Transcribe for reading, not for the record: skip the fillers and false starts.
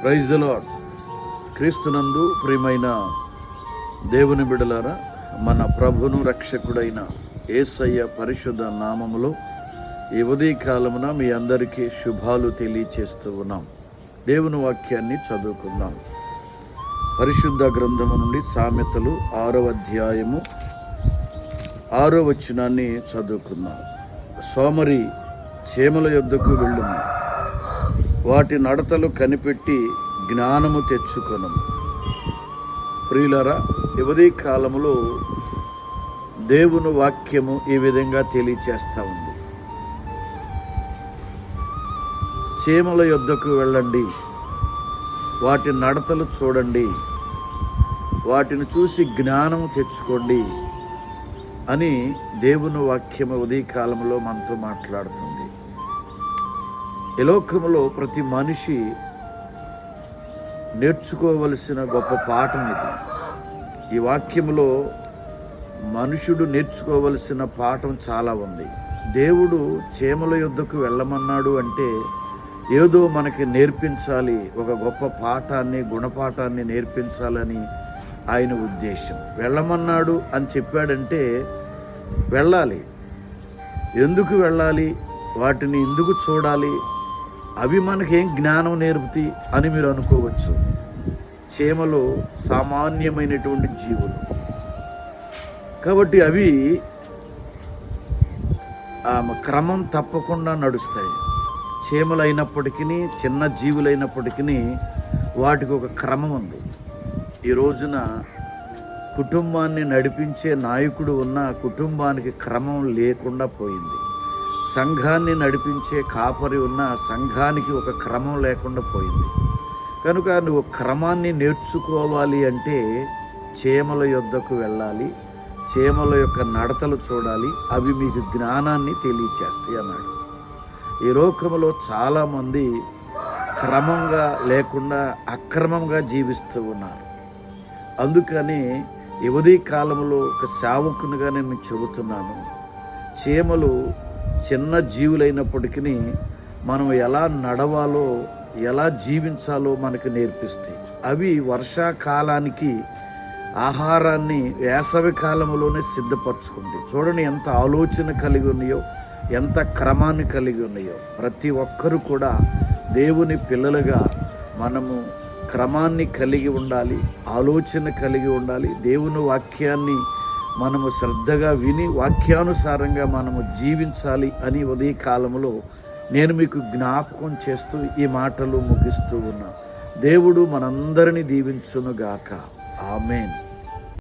Praise the lord. క్రీస్తునందు ప్రియమైన దేవుని బిడ్డలారా, మన ప్రభును రక్షకుడైన యేసయ్య పరిశుద్ధ నామములో ఈ ఉదయకాలమున మీ అందరికీ శుభాలు తెలియచేస్తూ ఉన్నాం. దేవుని వాక్యాన్ని చదువుకుందాం. పరిశుద్ధ గ్రంథము నుండి సామెతలు 6వ అధ్యాయము 6వ వచనాన్ని చదువుకుందాం. సోమరి చేమల యొద్దకు వెళ్ళుము, వాటి నడతలు కనిపెట్టి జ్ఞానము తెచ్చుకొను. ప్రియులారా, యువదీ కాలములో దేవుని వాక్యము ఈ విధంగా తెలియచేస్తూ ఉంది. చేమల యొద్దకు వెళ్ళండి, వాటి నడతలు చూడండి, వాటిని చూసి జ్ఞానము తెచ్చుకోండి అని దేవుని వాక్యము ఉదయ కాలంలో మనతో మాట్లాడుతుంది. ఈ లోకములో ప్రతి మనిషి నేర్చుకోవలసిన గొప్ప పాఠం ఇది. ఈ వాక్యములో మనుషుడు నేర్చుకోవలసిన పాఠం చాలా ఉంది. దేవుడు చేమల యొద్దకు వెళ్ళమన్నాడు అంటే ఏదో మనకి నేర్పించాలి, ఒక గొప్ప పాఠాన్ని, గుణపాఠాన్ని నేర్పించాలని ఆయన ఉద్దేశం. వెళ్ళమన్నాడు అని చెప్పాడంటే వెళ్ళాలి. ఎందుకు వెళ్ళాలి, వాటిని ఎందుకు చూడాలి, అవి మనకేం జ్ఞానం నేర్పుతాయి అని మీరు అనుకోవచ్చు. చేమలు సామాన్యమైనటువంటి జీవులు కాబట్టి అవి క్రమం తప్పకుండా నడుస్తాయి. చేమలు అయినప్పటికీ, చిన్న జీవులైనప్పటికీ వాటికి ఒక క్రమం ఉంది. ఈ రోజున కుటుంబాన్ని నడిపించే నాయకుడు ఉన్న కుటుంబానికి క్రమం లేకుండా పోయింది. సంఘాన్ని నడిపించే కాపరి ఉన్న సంఘానికి ఒక క్రమం లేకుండా పోయింది. కనుక నువ్వు క్రమాన్ని నేర్చుకోవాలి అంటే చేమల యొద్దకు వెళ్ళాలి, చేమల యొక్క నడతలు చూడాలి, అవి మీకు జ్ఞానాన్ని తెలియచేస్తాయి అన్నాడు. ఈ లోకములో చాలామంది క్రమంగా లేకుండా అక్రమంగా జీవిస్తూ ఉన్నారు. అందుకని యువదీ కాలంలో ఒక సేవకునిగా నేను చెబుతున్నాను, చేమలు చిన్న జీవులైనప్పటికీ మనం ఎలా నడవాలో, ఎలా జీవించాలో మనకు నేర్పిస్తాయి. అవి వర్షాకాలానికి ఆహారాన్ని వేసవి కాలంలోనే సిద్ధపరచుకుంటాయి. చూడండి ఎంత ఆలోచన కలిగి ఉన్నాయో, ఎంత క్రమాన్ని కలిగి ఉన్నాయో. ప్రతి ఒక్కరూ కూడా దేవుని పిల్లలుగా మనము క్రమాన్ని కలిగి ఉండాలి, ఆలోచన కలిగి ఉండాలి. దేవుని వాక్యాన్ని మనము శ్రద్ధగా విని వాక్యానుసారంగా మనము జీవించాలి అని ఉదయ కాలంలో నేను మీకు జ్ఞాపకం చేస్తూ ఈ మాటలు ముగిస్తూ ఉన్నా. దేవుడు మనందరినీ దీవించునుగాక. ఆమేన్.